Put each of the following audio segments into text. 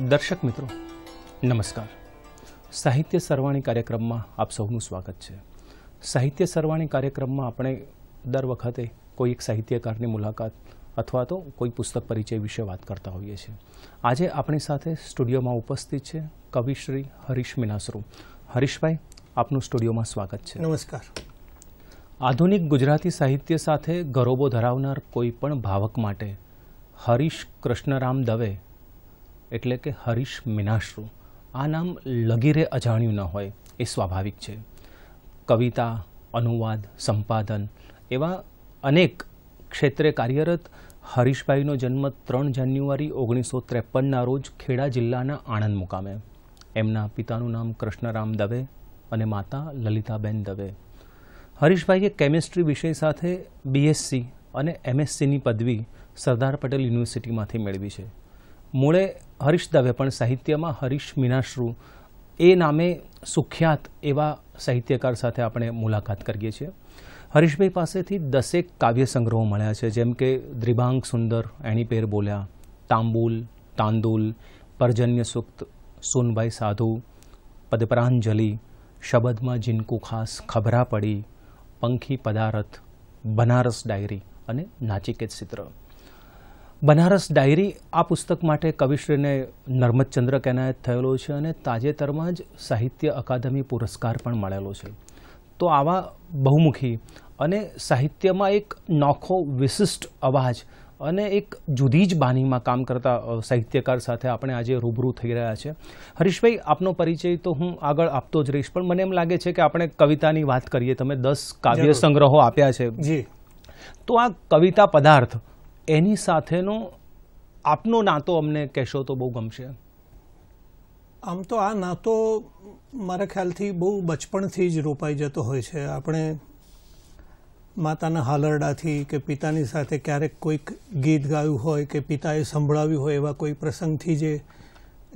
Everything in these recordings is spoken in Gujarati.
દર્શક મિત્રો નમસ્કાર. સાહિત્ય સરવાણી કાર્યક્રમમાં આપ સૌનું સ્વાગત છે. સાહિત્ય સરવાણી કાર્યક્રમમાં આપણે દર વખતે કોઈ એક સાહિત્યકારની મુલાકાત અથવા તો કોઈ પુસ્તક પરિચય વિશે વાત કરતા હોઈએ છીએ. આજે આપણી સાથે સ્ટુડિયોમાં ઉપસ્થિત છે કવિશ્રી હરીશ મીનાસરુ. હરીશભાઈ, આપનું સ્ટુડિયોમાં સ્વાગત છે. નમસ્કાર. આધુનિક ગુજરાતી સાહિત્ય સાથે ગરોબો ધરાવનાર કોઈ પણ ભાવક માટે હરીશ કૃષ્ણરામ દવે એટલે કે હરીશ મીનાશ્રુ આ નામ લગીરે અજાણ્યું ન હોય એ સ્વાભાવિક છે. કવિતા, અનુવાદ, સંપાદન એવા અનેક ક્ષેત્રે કાર્યરત હરીશભાઈનો જન્મ 3 જાન્યુઆરી 1953ના રોજ ખેડા જિલ્લાના આણંદ મુકામે. એમના પિતાનું નામ કૃષ્ણરામ દવે અને માતા લલિતાબેન દવે. હરીશભાઈએ કેમિસ્ટ્રી વિષય સાથે બીએસસી અને એમએસસીની પદવી સરદાર પટેલ યુનિવર્સિટીમાંથી મેળવી છે. મૂળે હરીશ દવે પણ સાહિત્યમાં હરીશ મીનાશ્રુ એ નામે સુખ્યાત એવા સાહિત્યકાર સાથે આપણે મુલાકાત કરીએ છીએ. હરીશભાઈ પાસેથી 10 કાવ્ય સંગ્રહો મળ્યા છે, જેમ કે દ્રિભાંગ સુંદર, એણી પેર બોલ્યા, તાંબુલ, તાંદુલ, પર્જન્ય સૂક્ત, સુનબાઈ સાધુ, પદપ્રાંજલિ, શબદમાં જીનકુ ખાસ, ખબરા પડી, પંખી પદારથ, બનારસ ડાયરી અને નાચિકેત ચિત્ર. બનારસ ડાયરી આ પુસ્તક માટે કવિશ્રીને નર્મદચંદ્રક એનાયત થયેલો છે અને તાજેતરમાં જ સાહિત્ય અકાદમી પુરસ્કાર પણ મળેલો છે. તો આવા બહુમુખી અને સાહિત્યમાં એક નોખો વિશિષ્ટ અવાજ અને એક જુદી જ બાનીમાં કામ કરતા સાહિત્યકાર સાથે આપણે આજે રૂબરૂ થઈ રહ્યા છે. હરીશભાઈ, આપનો પરિચય તો હું આગળ આપતો જ રહીશ, પણ મને એમ લાગે છે કે આપણે કવિતાની વાત કરીએ. તમે 10 કાવ્ય સંગ્રહો આપ્યા છે, તો આ કવિતા પદાર્થ એની સાથેનો આપનો નાતો અમને કહેશો તો બહુ ગમશે. આમ તો આ નાતો મારા ખ્યાલથી બહુ બચપણથી જ રોપાઈ જતો હોય છે. આપણે માતાના હાલરડાથી કે પિતાની સાથે ક્યારેક કોઈક ગીત ગાયું હોય કે પિતાએ સંભળાવ્યું હોય એવા કોઈ પ્રસંગથી જે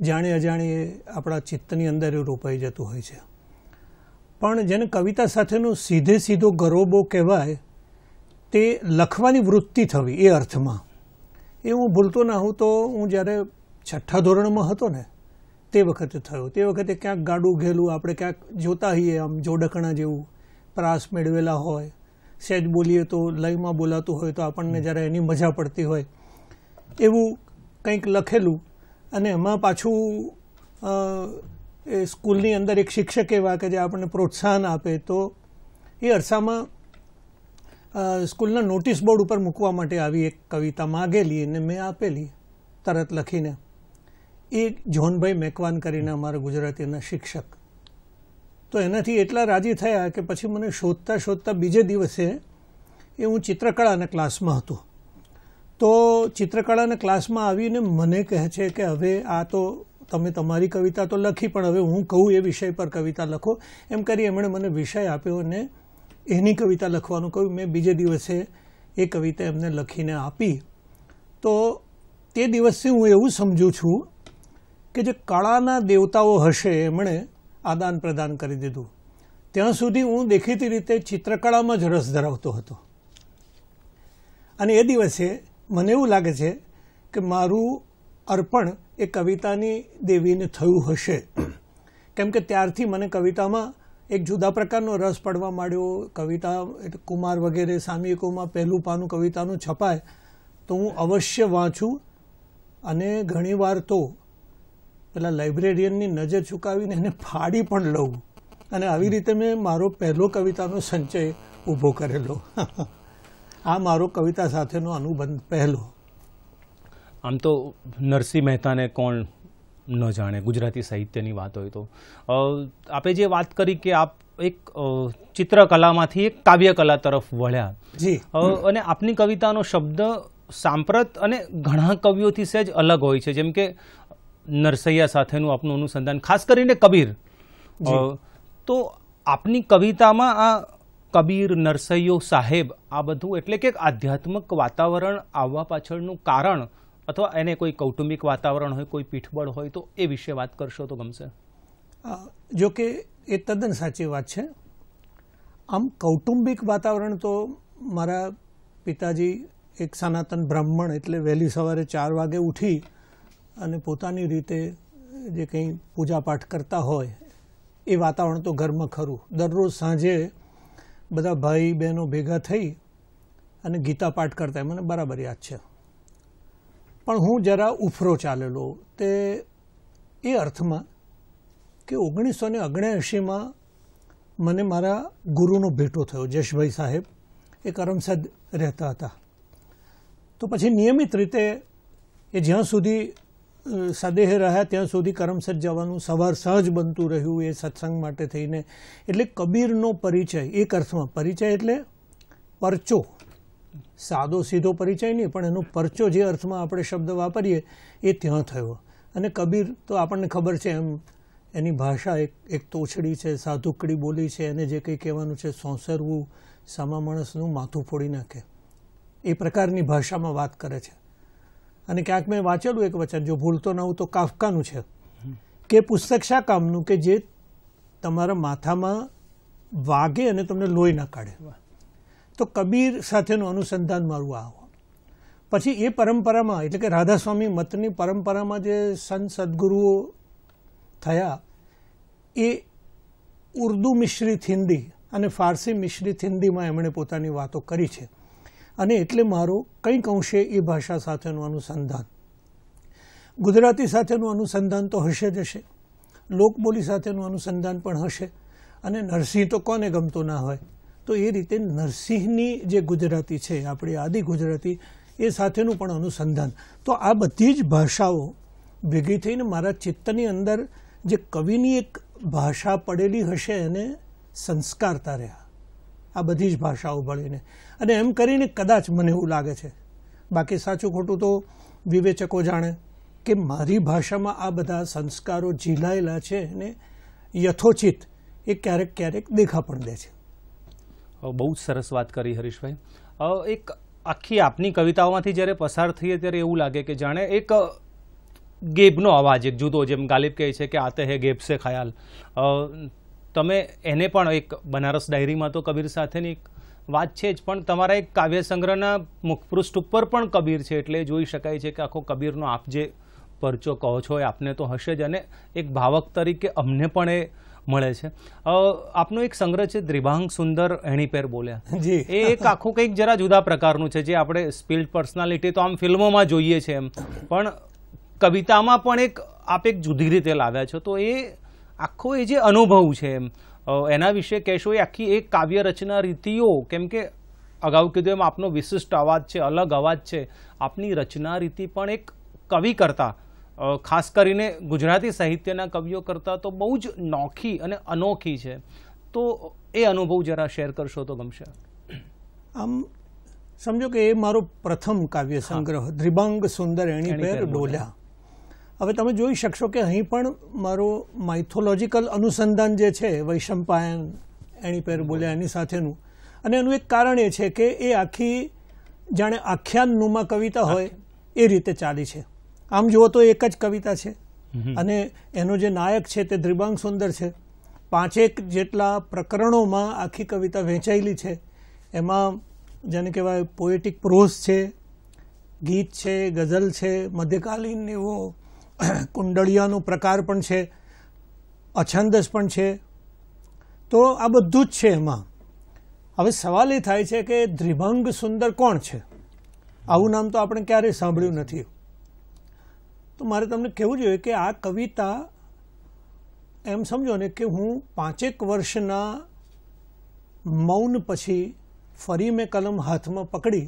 જાણે અજાણીએ આપણા ચિત્તની અંદર એ રોપાઈ જતું હોય છે. પણ જેને કવિતા સાથેનો સીધો ગરોબો કહેવાય તે લખવાની વૃત્તિ થવી એ અર્થમાં, એ હું ભૂલતો ના હું તો હું જ્યારે 6ઠ્ઠા ધોરણમાં હતો ને તે વખતે થયો. તે વખતે ક્યાંક ગાડું ઘેલું આપણે ક્યાંક જોતા હોઈએ, આમ જોડકણા જેવું પ્રાસ મેળવેલા હોય, સહેજ બોલીએ તો લયમાં બોલાતું હોય તો આપણને જ્યારે એની મજા પડતી હોય એવું કંઈક લખેલું. અને એમાં પાછું એ સ્કૂલની અંદર એક શિક્ષક એવા કે જે આપણને પ્રોત્સાહન આપે, તો એ અરસામાં સ્કૂલના નોટિસ બોર્ડ ઉપર મૂકવા માટે આવી એક કવિતા માગેલી અને મેં આપેલી તરત લખીને. એ જોનભાઈ મેકવાન કરીને અમારા ગુજરાતીના શિક્ષક, તો એનાથી એટલા રાજી થયા કે પછી મને શોધતા બીજે દિવસે એ હું ચિત્રકળાના ક્લાસમાં હતો. તો ચિત્રકળાના ક્લાસમાં આવીને મને કહે છે કે હવે આ તો તમે તમારી કવિતા તો લખી, પણ હવે હું કહું એ વિષય પર કવિતા લખો. એમ કરી એમણે મને વિષય આપ્યો અને એની કવિતા લખવાનું કહ્યું. મેં બીજે દિવસે એ કવિતા એમને લખીને આપી. તો તે દિવસથી હું એવું સમજું છું કે જે કળાના દેવતાઓ હશે એમણે આદાન પ્રદાન કરી દીધું. ત્યાં સુધી હું દેખીતી રીતે ચિત્રકળામાં જ રસ ધરાવતો હતો. અને એ દિવસે મને એવું લાગે છે કે મારું અર્પણ એ કવિતાની દેવીને થયું હશે, કેમ કે ત્યારથી મને કવિતામાં એક જુદા પ્રકારનો રસ પડવા માંડ્યો. કવિતા કુમાર વગેરે સામયિકોમાં પહેલું પાનું કવિતાનું છપાય તો હું અવશ્ય વાંચું અને ઘણીવાર તો પેલા લાઇબ્રેરિયનની નજર ચૂકાવીને એને ફાડી પણ લઉં. અને આવી રીતે મેં મારો પહેલો કવિતાનો સંચય ઊભો કરેલો. આ મારો કવિતા સાથેનો અનુબંધ પહેલો. આમ તો નરસિંહ મહેતાને કોણ ન જાણે ગુજરાતી સાહિત્યની વાત હોય તો. આપણે જે વાત કરી કે આપ એક ચિત્રકલામાંથી એક કાવ્યકલા તરફ વળ્યા, અને આપની કવિતાનો શબ્દ સાંપ્રત અને ઘણા કવિઓથી સહેજ અલગ હોય છે, જેમ કે નરસૈયા સાથેનું આપનું અનુસંધાન, ખાસ કરીને કબીર. તો આપની કવિતામાં આ કબીર, નરસૈયો સાહેબ આ બધું એટલે કે આધ્યાત્મિક વાતાવરણ આવવા પાછળનું કારણ અથવા એને કોઈ કૌટુંબિક વાતાવરણ હોય, કોઈ પીઠબળ હોય, તો એ વિશે વાત કરશો તો ગમશે. જો કે એ તદ્દન સાચી વાત છે. આમ કૌટુંબિક વાતાવરણ તો મારા પિતાજી એક સનાતન બ્રાહ્મણ, એટલે વહેલી સવારે 4 વાગે ઉઠી અને પોતાની રીતે જે કંઈ પૂજાપાઠ કરતા હોય એ વાતાવરણ તો ઘરમાં ખરું. દરરોજ સાંજે બધા ભાઈ બહેનો ભેગા થઈ અને ગીતા પાઠ કરતા મને બરાબર યાદ છે. પણ હું જરા ઉફરો ચાલેલો તે એ અર્થમાં કે 1979માં મને મારા ગુરુનો ભેટો થયો. જશભાઈ સાહેબ એ કરમસદ રહેતા હતા. તો પછી નિયમિત રીતે એ જ્યાં સુધી સદેહ રહ્યા ત્યાં સુધી કરમસદ જવાનું સવાર સહજ બનતું રહ્યું એ સત્સંગ માટે થઈને. એટલે કબીરનો પરિચય એક અર્થમાં, પરિચય એટલે પરચો, સાદો સીધો પરિચય નહીં પણ એનો પરચો જે અર્થમાં આપણે શબ્દ વાપરીએ એ ત્યાં થયો. અને કબીર તો આપણને ખબર છે એમ એની ભાષા એક તોછડી છે, સાધુકડી બોલી છે, એને જે કંઈ કહેવાનું છે સોંસરવું, સામા માણસનું માથું ફોડી નાખે એ પ્રકારની ભાષામાં વાત કરે છે. અને ક્યાંક મેં વાંચેલું એક વચન, જો ભૂલતો ન હોઉં તો કાફકાનું છે, કે પુસ્તક શા કામનું કે જે તમારા માથામાં વાગે અને તમને લોહી ના કાઢે. તો કબીર સાથેનું અનુસંધાન મારું આવો. પછી એ પરંપરામાં એટલે કે રાધાસ્વામી મતની પરંપરામાં જે સંત સદગુરુઓ થયા એ ઉર્દુ મિશ્રિત હિન્દી અને ફારસી મિશ્રિત હિન્દીમાં એમણે પોતાની વાતો કરી છે. અને એટલે મારો કંઈક અંશે એ ભાષા સાથેનું અનુસંધાન. ગુજરાતી સાથેનું અનુસંધાન તો હશે જ હશે, લોકબોલી સાથેનું અનુસંધાન પણ હશે. અને નરસિંહ તો કોને ગમતો ના હોય. તો એ રીતે નરસિંહની જે ગુજરાતી છે આપણી આદિ ગુજરાતી એ સાથેનું પણ અનુસંધાન. તો આ બધી જ ભાષાઓ ભેગી થઈને મારા ચિત્તની અંદર જે કવિની એક ભાષા પડેલી હશે એને સંસ્કારતા રહ્યા આ બધી જ ભાષાઓ ભળીને. અને એમ કરીને કદાચ મને એવું લાગે છે, બાકી સાચું ખોટું તો વિવેચકો જાણે, કે મારી ભાષામાં આ બધા સંસ્કારો ઝીલાયેલા છે અને યથોચિત એ ક્યારેક ક્યારેક દેખા પણ દે છે. બહુ જ સરસ વાત કરી હરીશભાઈ. એક આખી આપની કવિતાઓમાંથી જ્યારે પસાર થઈએ ત્યારે એવું લાગે કે જાણે એક ગેબનો અવાજ, એક જુદો, જેમ ગાલિબ કહે છે કે આતે હે ગેબ સે ખ્યાલ. તમે એને પણ એક બનારસ ડાયરીમાં તો કબીર સાથેની એક વાત છે જ, પણ તમારા એક કાવ્ય સંગ્રહના મુખપૃષ્ઠ ઉપર પણ કબીર છે. એટલે જોઈ શકાય છે કે આખો કબીરનો આપ જે પરચો કહો છો એ આપને તો હશે જ, અને એક ભાવક તરીકે અમને પણ એ મળે છે. આપનો એક સંગ્રહ છે દ્રિભાંગ સુંદર એણી પેર બોલ્યા. એ એક આખું કંઈક જરા જુદા પ્રકારનું છે, જે આપણે સ્પિલ્ડ પર્સનાલિટી તો આમ ફિલ્મોમાં જોઈએ છે એમ, પણ કવિતામાં પણ આપ એક જુદી રીતે લાવ્યા છો. તો એ આખો એ જે અનુભવ છે એમ એના વિશે કહેશો? એ આખી એક કાવ્ય રચના રીતિઓ, કેમ કે અગાઉ કીધું એમ આપનો વિશિષ્ટ અવાજ છે, અલગ અવાજ છે, આપની રચના રીતિ પણ એક કવિ કરતા, ખાસ કરીને ગુજરાતી સાહિત્યના કવિઓ કરતાં તો બહુ જ નોખી અને અનોખી છે. તો એ અનુભવ જરા શેર કરશો તો ગમશે. આમ સમજો કે એ મારો પ્રથમ કાવ્ય સંગ્રહ દ્રિભાંગ સુંદર એણી પેર ડોલ્યા. હવે તમે જોઈ શકશો કે અહીં પણ મારો માઇથોલોજીકલ અનુસંધાન જે છે વૈશંપાયન એણી પેર બોલ્યા એની સાથેનું. અને એનું એક કારણ એ છે કે એ આખી જાણે આખ્યાનનુમા કવિતા હોય એ રીતે ચાલી છે. આમ જુઓ તો એક જ કવિતા છે અને એનો જે નાયક છે તે દ્રિભાંગ સુંદર છે. 5 જેટલા પ્રકરણોમાં આખી કવિતા વહેંચાયેલી છે. એમાં જેને કહેવાય પોએટિક પ્રોઝ છે, ગીત છે, ગઝલ છે, મધ્યકાલીન એવો કુંડળિયાનો પ્રકાર પણ છે, અછંદસ પણ છે. તો આ બધું જ છે એમાં. હવે સવાલ એ થાય છે કે દ્રિભાંગ સુંદર કોણ છે? આવું નામ તો આપણે ક્યારેય સાંભળ્યું નથી. તો મારે તમને કહેવું જોઈએ કે આ કવિતા એમ સમજો ને કે હું 5 વર્ષના મૌન પછી ફરી મેં કલમ હાથમાં પકડી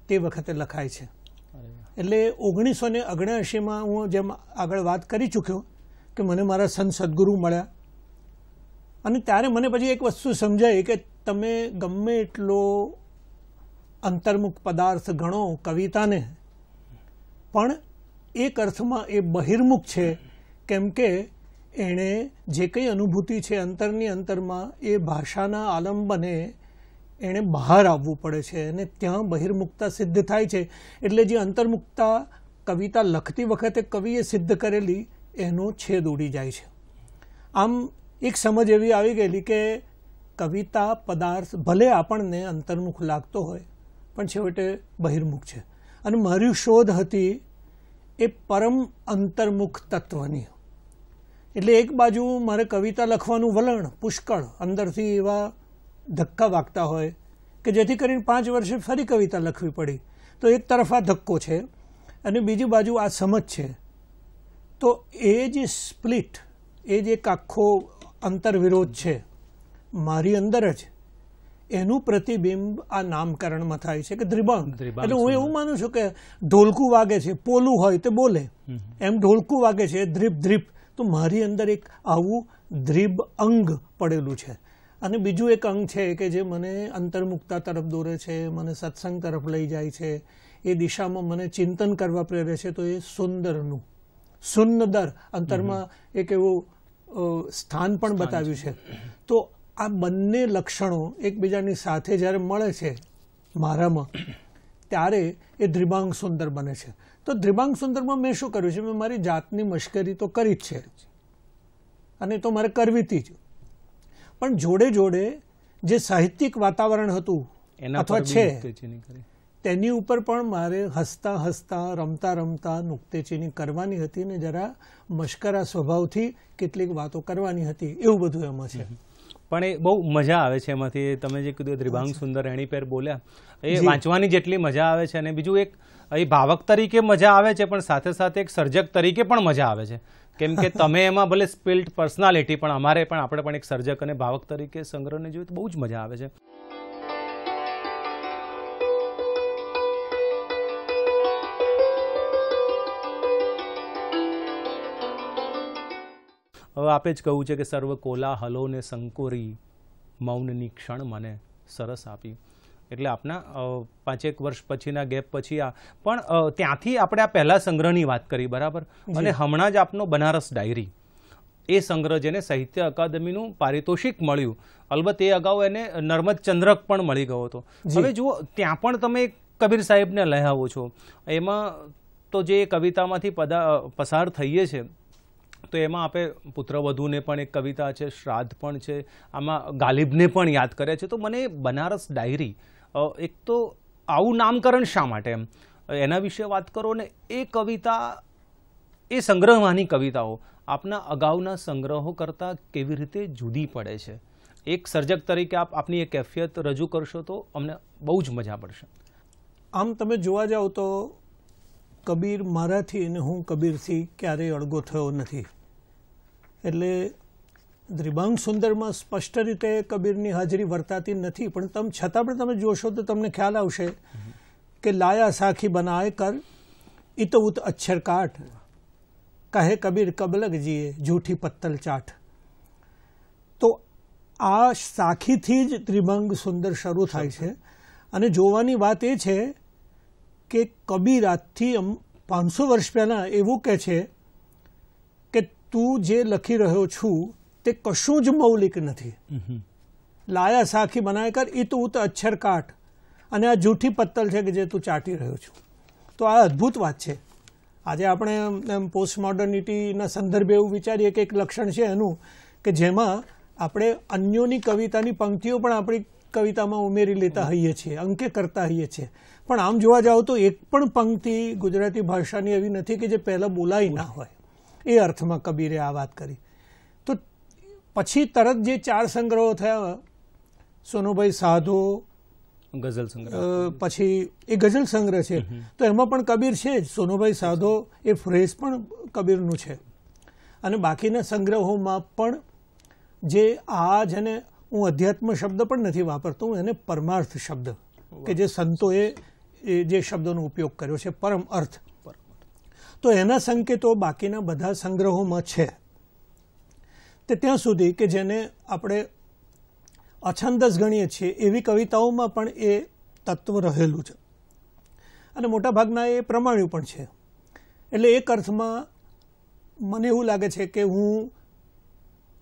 તે વખતે લખાય છે. એટલે 1979માં હું જેમ આગળ વાત કરી ચૂક્યો કે મને મારા સંત સદગુરુ મળ્યા અને ત્યારે મને પછી એક વસ્તુ સમજાય કે તમે ગમે એટલો અંતર્મુખ પદાર્થ ગણો કવિતાને, પણ એક અર્થમાં એ બહિર્મુખ છે. કેમ કે એણે જે કંઈ અનુભૂતિ છે અંતરની અંતરમાં એ ભાષાના આલંબને એણે બહાર આવવું પડે છે અને ત્યાં બહિર્મુખતા સિદ્ધ થાય છે. એટલે જે અંતર્મુખતા કવિતા લખતી વખતે કવિએ સિદ્ધ કરેલી એનો છેદ ઉડી જાય છે. આમ એક સમજ એવી આવી ગયેલી કે કવિતા પદાર્થ ભલે આપણને અંતર્મુખ લાગતો હોય પણ છેવટે બહિર્મુખ છે. અને મારી શોધ હતી એ પરમ અંતર્મુખ તત્વની. એટલે એક બાજુ મારે કવિતા લખવાનું વલણ પુષ્કળ, અંદરથી એવા ધક્કા વાગતા હોય કે જેથી કરીને 5 વર્ષે ફરી કવિતા લખવી પડી. તો એક તરફ આ ધક્કો છે અને બીજી બાજુ આ સમજ છે. તો એ જે સ્પ્લિટ, એ જે એક આખો અંતરવિરોધ છે મારી અંદર જ, એનું પ્રતિબિંબ આ નામકરણમાં થાય છે કે દ્રિબાંગ. એટલે હું એવું માનું છું કે ઢોલકું વાગે છે, પોલું હોય તો બોલે, એમ ઢોલકું વાગે છે ધ્રીપ ધ્રીપ. તો મારી અંદર એક આવું દ્રિબ અંગ પડેલું છે. અને બીજું એક અંગ છે કે જે મને અંતર્મુક્તા તરફ દોરે છે, મને સત્સંગ તરફ લઈ જાય છે, એ દિશામાં મને ચિંતન કરવા પ્રેરે છે. તો એ સુંદરનું સુન્નદર અંતરમાં એક એવું સ્થાન પણ બતાવ્યું છે. તો આ બંને લક્ષણો એકબીજાની સાથે જ્યારે મળે છે મારામાં, ત્યારે એ દ્રિબાંગ સુંદર બને છે. તો દ્રિબાંગ સુંદરમાં મેં શું કર્યું છે, મેં મારી જાતની મશ્કરી તો કરી જ છે અને તો મારે કરવી હતી જ, પણ જોડે જોડે જે સાહિત્યિક વાતાવરણ હતું અથવા છે તેની ઉપર પણ મારે હસતા હસતા, રમતા રમતા નુક્તેચીની કરવાની હતી ને જરા મશ્કરા સ્વભાવથી કેટલીક વાતો કરવાની હતી. એવું બધું એમાં છે. પણ એ બહુ મજા આવે છે એમાંથી. તમે જે કીધું દ્રિબાંગ સુંદર એણી પેર બોલ્યા, એ વાંચવાની જેટલી મજા આવે છે, અને બીજું એક એ ભાવક તરીકે મજા આવે છે, પણ સાથે સાથે એક સર્જક તરીકે પણ મજા આવે છે. કેમ કે તમે એમાં ભલે સ્પિલ્ટ પર્સનાલિટી, પણ અમારે પણ આપણે પણ એક સર્જક અને ભાવક તરીકે સંગ્રહને જોઈએ તો બહુ જ મજા આવે છે. હવે આપે જ કહ્યું છે કે સર્વ કોલાહલો ને સંકોરી મૌનની ક્ષણ મને સરસ આપી. એટલે આપના 5-1 વર્ષ પછીના ગેપ પછી આ પણ ત્યાંથી આપણે આ પહેલા સંગ્રહની વાત કરી, બરાબર? અને હમણાં જ આપનો બનારસ ડાયરી, એ સંગ્રહ જેને સાહિત્ય અકાદમીનું પારિતોષિક મળ્યું, અલબત્ત એ અગાઉ એને નર્મદ ચંદ્રક પણ મળી ગયો હતો. હવે જુઓ, ત્યાં પણ તમે કબીર સાહેબને લઈ આવો છો. એમાં તો જે કવિતામાંથી પસાર થઈએ છે, તો એમાં આપણે પુત્રવધુને પણ એક કવિતા છે, શ્રાદ્ધ પણ છે, આમાં ગાલિબને પણ યાદ કર્યા છે. તો મને બનારસ ડાયરી, એક તો આવું નામકરણ શા માટે, એમ એના વિશે વાત કરો. ને એ કવિતા, એ સંગ્રહમાંની કવિતાઓ આપના અગાઉના સંગ્રહો કરતાં કેવી રીતે જુદી પડે છે? એક સર્જક તરીકે આપની એક કેફિયત રજૂ કરશો તો અમને બહુ જ મજા પડશે. આમ તમે જોવા જાઓ તો કબીર મારાથી અને હું કબીરથી ક્યારેય અળગો થયો નથી. એટલે દ્રિબાંગ સુંદરમાં સ્પષ્ટ રીતે કબીરની હાજરી વર્તાતી નથી, પણ છતાં પણ તમે જોશો તો તમને ખ્યાલ આવશે કે લાયા સાખી બનાય કર ઇત ઉત અક્ષર કાટ, કહે કબીર કબલક જીએ જૂઠી પત્તલ ચાટ. તો આ સાખીથી જ દ્રિબાંગ સુંદર શરૂ થાય છે. અને જોવાની વાત એ છે કે કબીર આજથી 500 વર્ષ પહેલાં એવું કહે છે કે તું જે લખી રહ્યો છું તે કશું જ મૌલિક નથી. લાયા સાખી બનાય કર ઇત ઉત અક્ષર કાટ, અને આ જૂઠી પત્તલ છે કે જે તું ચાટી રહ્યો છું. તો આ અદ્ભુત વાત છે. આજે આપણે પોસ્ટ મોડર્નિટીના સંદર્ભે એવું વિચારીએ કે એક લક્ષણ છે એનું કે જેમાં આપણે અન્યોની કવિતાની પંક્તિઓ પણ આપણી કવિતામાં ઉમેરી લેતા હોઈએ છીએ, અંકે કરતા હોઈએ છીએ. પણ આમ જોવા જાઓ તો એક પણ પંક્તિ ગુજરાતી ભાષાની એવી નથી કે જે પહેલાં બોલાઈ ના હોય. એ અર્થમાં કબીરે આ વાત કરી. તો પછી તરત જે 4 સંગ્રહો થયા, સોનુભાઈ સાધો, ગઝલ સંગ્રહ, પછી એ ગઝલ સંગ્રહ છે, તો એમાં પણ કબીર છે જ. સોનુભાઈ સાધો એ ફ્રેઝ પણ કબીરનું છે. અને બાકીના સંગ્રહોમાં પણ જે જેને હું અધ્યાત્મ શબ્દ પણ નથી વાપરતો, હું એને પરમાર્થ શબ્દ, કે જે સંતોએ જે શબ્દોનો ઉપયોગ કર્યો છે, પરમ અર્થ. તો એના સંકેતો બાકીના બધા સંગ્રહોમાં છે. તે ત્યાં સુધી કે જેને આપણે અછંદસ ગણીએ છીએ એવી કવિતાઓમાં પણ એ તત્વ રહેલું છે, અને મોટાભાગના એ પ્રમાણ્યું પણ છે. એટલે એક અર્થમાં મને એવું લાગે છે કે હું,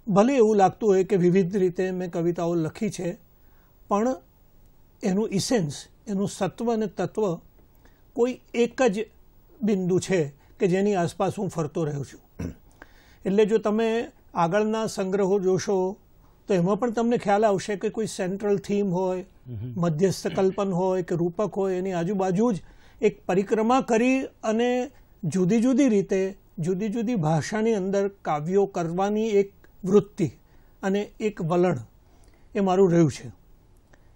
ભલે એવું લાગતું હોય કે વિવિધ રીતે મેં કવિતાઓ લખી છે, પણ એનું ઇસેન્સ, એનું સત્વ અને તત્વ કોઈ એક જ બિંદુ છે કે જેની આસપાસ હું ફરતો રહ્યો છું. એટલે જો તમે આગળના સંગ્રહો જોશો તો એમાં પણ તમને ખ્યાલ આવશે કે કોઈ સેન્ટ્રલ થીમ હોય, મધ્યસ્થ કલ્પન હોય કે રૂપક હોય, એની આજુબાજુ જ એક પરિક્રમા કરી અને જુદી જુદી રીતે જુદી જુદી ભાષાની અંદર કાવ્યો કરવાની એક વૃત્તિ અને એક વલણ એ મારું રહ્યું છે.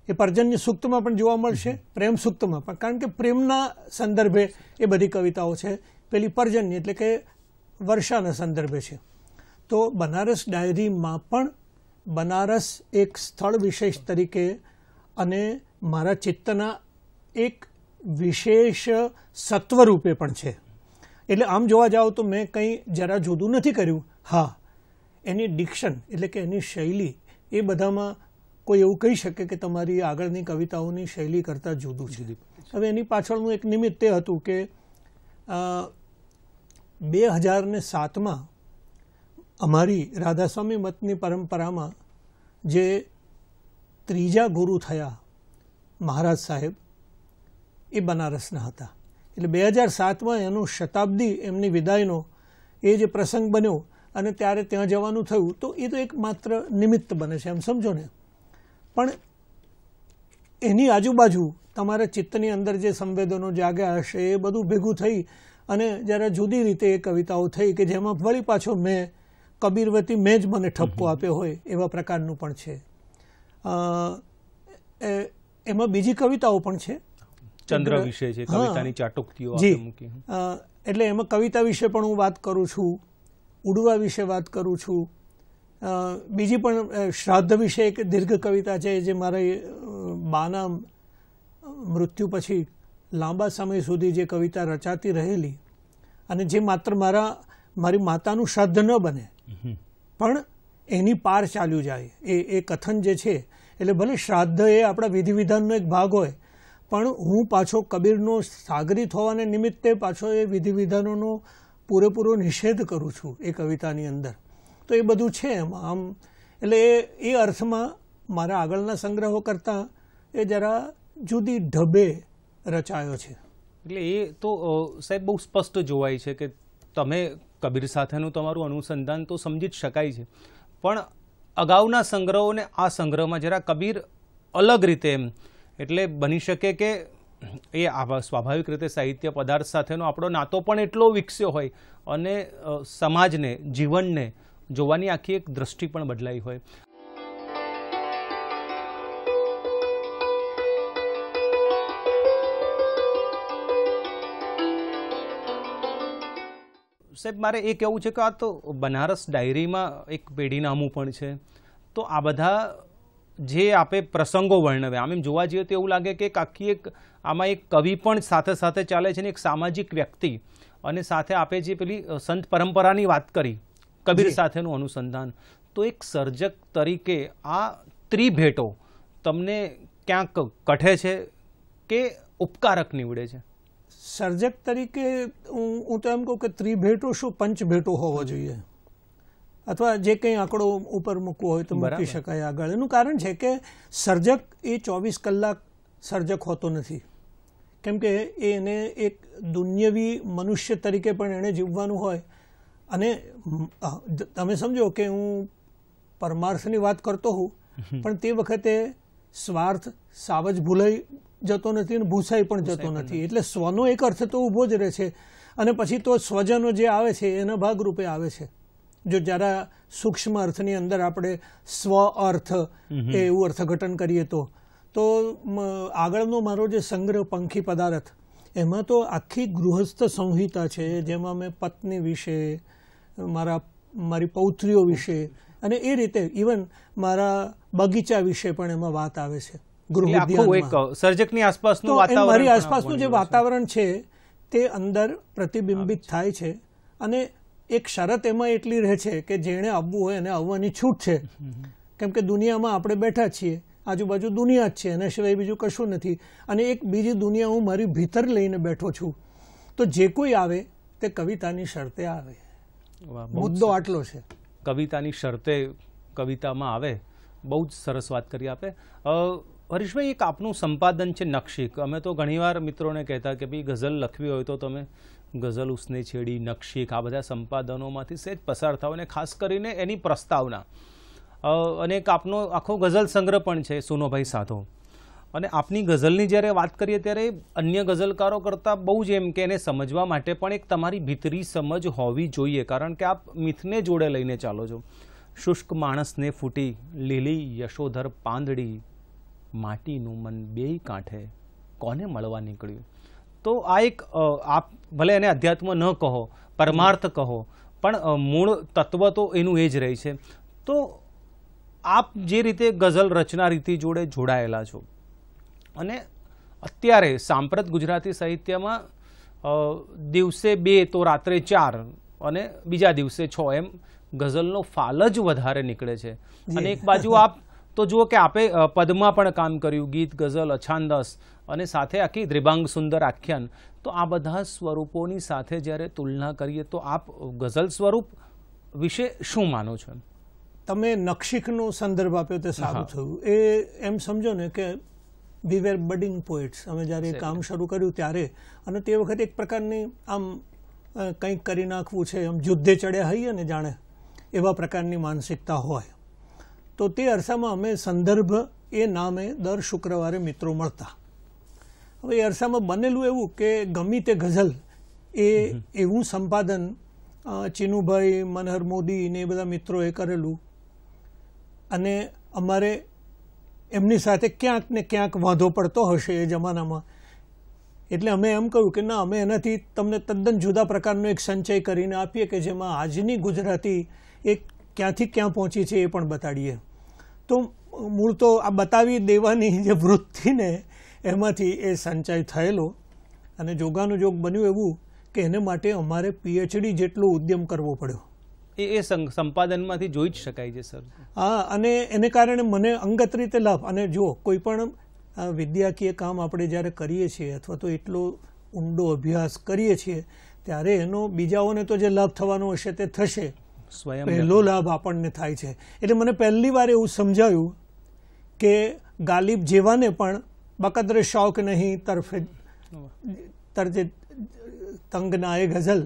એ પર્જન્ય સૂક્તમાં પણ જોવા મળશે, પ્રેમ સૂક્તમાં પણ, કારણ કે પ્રેમના સંદર્ભે એ બધી કવિતાઓ છે. પેલી પર્જન્ય એટલે કે વર્ષાના સંદર્ભે છે. તો બનારસ ડાયરીમાં પણ બનારસ એક સ્થળ વિશેષ તરીકે અને મારા ચિત્તના એક વિશેષ સત્વરૂપે પણ છે. એટલે આમ જોવા જાઓ તો મેં કંઈ જરા જુદું નથી કર્યું. હા, એની ડિક્શન એટલે કે એની શૈલી એ બધામાં કોઈ એવું કહી શકે કે તમારી આગળની કવિતાઓની શૈલી કરતાં જુદું છે. હવે એની પાછળનું એક નિમિત્ત તે હતું કે 2007માં અમારી રાધાસ્વામી મતની પરંપરામાં જે ત્રીજા ગુરુ થયા મહારાજ સાહેબ એ બનારસના હતા. એટલે 2007માં એનો શતાબ્દી એમની વિદાયનો એ જે પ્રસંગ બન્યો અને ત્યારે ત્યાં જવાનું થયું, તો એ તો એક માત્ર નિમિત્ત બને છે, એમ સમજો ને. પણ એની આજુબાજુ તમારા ચિત્તની અંદર જે સંવેદનો જાગ્યા હશે એ બધું ભેગું થઈ અને જરા જુદી રીતે એ કવિતાઓ થઈ કે જેમાં વળી પાછો મેં કબીરવતી મેં જ મને ઠપકો આપ્યો હોય એવા પ્રકારનું પણ છે. એમાં બીજી કવિતાઓ પણ છે. ચંદ્ર વિશે છે, કવિતાની ચાટુકતીઓ મૂકી. એટલે એમાં કવિતા વિશે પણ હું વાત કરું છું, ઉડવા વિશે વાત કરું છું. બીજી પણ શ્રાદ્ધ વિશે એક દીર્ઘ કવિતા છે જે મારા બાના મૃત્યુ પછી લાંબા સમય સુધી જે કવિતા રચાતી રહેલી અને જે માત્ર મારી માતાનું શ્રાદ્ધ ન બને પણ એની પાર ચાલ્યું જાય એ કથન જે છે. એટલે ભલે શ્રાદ્ધ એ આપણા વિધિ વિધાનનો એક ભાગ હોય, પણ હું પાછો કબીરનો સાગરીત હોવાને નિમિત્તે પાછો એ વિધિ વિધાનોનો પૂરેપૂરો નિષેધ કરું છું એ કવિતાની અંદર. તો એ બધું છે એમાં આમ. એટલે એ અર્થમાં મારા આગળના સંગ્રહો કરતાં એ જરા જુદી ઢબે રચાયો છે. એટલે એ તો સાહેબ બહુ સ્પષ્ટ જોવાય છે કે તમે કબીર સાથેનું તમારું અનુસંધાન તો સમજી જ શકાય છે, પણ અગાઉના સંગ્રહોને આ સંગ્રહમાં જરા કબીર અલગ રીતે એમ, એટલે બની શકે કે એ સ્વાભાવિક રીતે સાહિત્ય પદાર્થ સાથેનો આપણો નાતો પણ એટલો વિકસ્યો હોય અને સમાજને, જીવનને જોવાની આખી એક દ્રષ્ટિ પણ બદલાઈ હોય. સાહેબ, મારે એ કહેવું છે કે આ તો બનારસ ડાયરીમાં એક પેઢીનામું પણ છે. તો આ બધા જે આપે પ્રસંગો વર્ણવ્યા, આમ એમ જોવા જઈએ તો એવું લાગે કે આખી એક આમાં એક કવિ પણ સાથે સાથે ચાલે છે ને એક સામાજિક વ્યક્તિ, અને સાથે આપે જે પેલી સંત પરંપરાની વાત કરી, કબીર સાથેનું અનુસંધાન, તો એક સર્જક તરીકે આ ત્રિભેટો તમને ક્યાંક કઠે છે કે ઉપકારક નીવડે છે? સર્જક તરીકે હું તો એમ કહું કે ત્રિભેટો શું પંચભેટો હોવો જોઈએ, અથવા જે કંઈ આંકડો ઉપર મૂકવો હોય તો મૂકી શકાય આગળ. એનું કારણ છે કે સર્જક એ 24 કલાક સર્જક હોતો નથી, કેમ કે એને એક દુન્યવી મનુષ્ય તરીકે પણ એણે જીવવાનું હોય. અને તમે સમજો કે હું પરમાર્થની વાત કરતો હોઉં, પણ તે વખતે સ્વાર્થ સાવજ ભૂલાઈ જતો નથી અને ભૂસાઈ પણ જતો નથી. એટલે સ્વનો એક અર્થ તો ઊભો જ રહે છે, અને પછી તો સ્વજનો જે આવે છે એના ભાગરૂપે આવે છે. જો જરા સૂક્ષ્મ અર્થની અંદર આપણે સ્વ અર્થ એવું અર્થઘટન કરીએ તો આગળનો મારો જે સંગ્રહ પંખી પદાર્થ, એમાં તો આખી ગૃહસ્થ સંહિતા છે, જેમાં મેં પત્ની વિશે, મારી પૌત્રીઓ વિશે અને એ રીતે ઇવન મારા બગીચા વિશે પણ એમાં વાત આવે છે. સર્જકની આસપાસનું વાતાવરણ, મારી આસપાસનું જે વાતાવરણ છે તે અંદર પ્રતિબિંબિત થાય છે. અને એક શરત એમાં એટલી રહે છે કે જેણે આવવું હોય એને આવવાની છૂટ છે, કેમ કે દુનિયામાં આપણે બેઠા છીએ, આજુબાજુ દુનિયા જ છે, એના સિવાય બીજું કશું નથી. અને એક બીજી દુનિયા હું મારી ભીતર લઈને બેઠો છું. તો જે કોઈ આવે તે કવિતાની શરતે આવે. મુદ્દો આટલો છે. કવિતાની શરતે કવિતામાં આવે. બહુ જ સરસ વાત કરી આપે. હરીશભાઈ, એક આપનું સંપાદન છે નકશીક. અમે તો ઘણીવાર મિત્રોને કહેતા કે ભાઈ ગઝલ લખવી હોય તો તમે ગઝલ ઉસને છેડી, નકશીક, આ બધા સંપાદનોમાંથી સહેજ પસાર થાવ, અને ખાસ કરીને એની પ્રસ્તાવના. અને એક આપનો આખો ગઝલ સંગ્રહ પણ છે, સુનોભાઈ સાધો. અને આપની ગઝલની જ્યારે વાત કરીએ ત્યારે અન્ય ગઝલકારો કરતાં બહુ જ એમ કે એને સમજવા માટે પણ એક તમારી ભીતરી સમજ હોવી જોઈએ, કારણ કે આપ મિથને જોડે લઈને ચાલો છો. શુષ્ક માણસને ફૂટી લીલી યશોધર પાંદડી, માટીનું મન બેય કાંઠે કોને મળવા નીકળ્યું. તો આ એક આપ ભલે એને અધ્યાત્મ ન કહો, પરમાર્થ કહો, પણ મૂળ તત્વ તો એનું એ જ રહી છે. તો આપ જે રીતે ગઝલ રચના રીતિ જોડે જોડાયેલા છો અને અત્યારે સાંપ્રત ગુજરાતી સાહિત્યમાં દિવસે 2 તો રાત્રે 4 અને બીજા દિવસે 6 એમ ગઝલનો ફાલ જ વધારે નીકળે છે. અને એક બાજુ આપ તો જુઓ કે આપે પદમાં પણ કામ કર્યું, ગીત, ગઝલ, અછાંદસ અને સાથે આખી દ્રિભાંગ સુંદર આખ્યાન. તો આ બધા સ્વરૂપોની સાથે જ્યારે તુલના કરીએ તો આપ ગઝલ સ્વરૂપ વિશે શું માનો છો? તમે નક્ષિકનો સંદર્ભ આપ્યો તે સારું થયું. એ એમ સમજો ને કે વી વેર બડિંગ પોએટ્સ. અમે જ્યારે કામ શરૂ કર્યું ત્યારે, અને તે વખતે એક પ્રકારની આમ કંઈક કરી નાખવું છે, આમ યુદ્ધે ચડ્યા હોઈએ ને જાણે એવા પ્રકારની માનસિકતા હોય. તો તે અરસામાં અમે સંદર્ભ એ નામે દર શુક્રવારે મિત્રો મળતા. હવે એ અરસામાં બનેલું એવું કે ગમી તે ગઝલ એ એવું સંપાદન ચીનુભાઈ, મનહર મોદી ને એ બધા મિત્રોએ કરેલું, અને અમારે એમની સાથે ક્યાંક ને ક્યાંક વાંધો પડતો હશે એ જમાનામાં. એટલે અમે એમ કહ્યું કે ના, અમે એનાથી તમને તદ્દન જુદા પ્રકારનો એક સંચય કરીને આપીએ કે જેમાં આજની ગુજરાતી એ ક્યાંથી ક્યાં પહોંચી છે એ પણ બતાડીએ. તો મૂળ તો આ બતાવી દેવાની જે વૃત્તિને એમાંથી એ સંચય થયેલો, અને જોગાનું જોગ બન્યું એવું કે એને માટે અમારે પીએચડી જેટલો ઉદ્યમ કરવો પડ્યો. એ સંપાદનમાંથી જોઈ જ શકાય છે સર. હા, અને એને કારણે મને અંગત રીતે લાભ. અને જો કોઈ પણ વિદ્યાકીય કામ આપણે જ્યારે કરીએ છીએ અથવા તો એટલો ઊંડો અભ્યાસ કરીએ છીએ ત્યારે એનો બીજાઓને તો જે લાભ થવાનો હશે તે થશે, પહેલો લાભ આપણને થાય છે. એટલે મને પહેલી વાર એવું સમજાયું કે ગાલિબ જેવાને પણ બકદરે શौक नहीं तर्जे तंग नाए गज़ल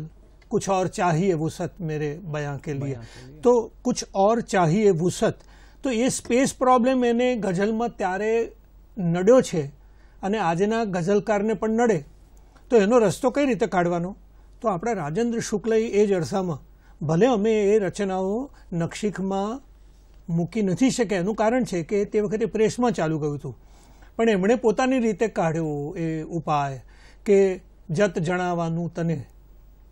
कुछ और चाहिए वुसत मेरे बयां के लिए. तो कुछ और चाहिए वुसत. તો એ સ્પેસ પ્રોબ્લેમ એને ગઝલમાં ત્યારે નડ્યો છે અને આજના ગઝલકારને પણ નડે. તો એનો રસ્તો કઈ રીતે કાઢવાનો? તો આપણે રાજેન્દ્ર શુક્લએ એ જ અરસામાં, ભલે અમે એ રચનાઓ નક્ષિકમાં મૂકી નથી શક્યા, એનું કારણ છે કે તે વખતે પ્રેસમાં ચાલુ ગયું હતું, પણ એમણે પોતાની રીતે કાઢ્યો એ ઉપાય કે જત જણાવવાનું તને.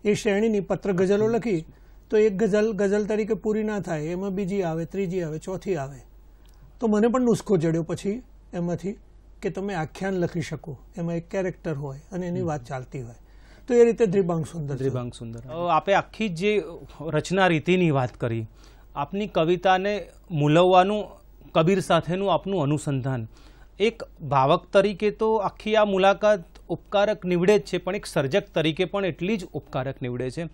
એ શ્રેણીની પત્ર ગઝલો લખી તો એક ગઝલ તરીકે પૂરી ના થાય, એમાં બીજી આવે, ત્રીજી આવે, ચોથી આવે. તો મને પણ નુસ્ખો જડ્યો પછી એમાંથી કે તમે આખ્યાન લખી શકો, એમાં એક કેરેક્ટર હોય અને એની વાત ચાલતી હોય. તો એ રીતે દ્રિભાંગ સુંદર. આપે આખી જે રચના રીતિની વાત કરી, આપની કવિતાને મૂલવવાનું કબીર સાથેનું આપનું અનુસંધાન, એક ભાવક તરીકે તો આખી આ મુલાકાત ઉપકારક નીવડે જ છે, પણ એક સર્જક તરીકે પણ એટલી જ ઉપકારક નીવડે છે.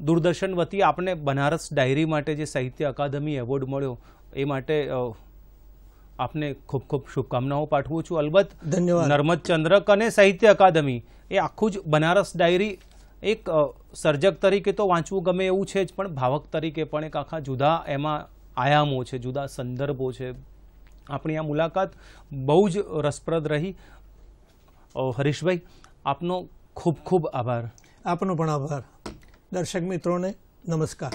દૂરદર્શન વતી આપને બનારસ ડાયરી માટે જે સાહિત્ય અકાદમી એવોર્ડ મળ્યો એ માટે આપને ખૂબ ખૂબ શુભકામનાઓ પાઠવું છું. અલબત્ત ધન્યવાદ. નર્મદ ચંદ્રક અને સાહિત્ય અકાદમી એ આખું જ બનારસ ડાયરી એક સર્જક તરીકે તો વાંચવું ગમે એવું છે જ, પણ ભાવક તરીકે પણ એક આખા જુદા એમાં આયામો છે, જુદા સંદર્ભો છે. આપણી આ મુલાકાત બહુ જ રસપ્રદ રહી. હરીશભાઈ, આપનો ખૂબ ખૂબ આભાર. આપનો પણ આભાર. દર્શક મિત્રોને નમસ્કાર.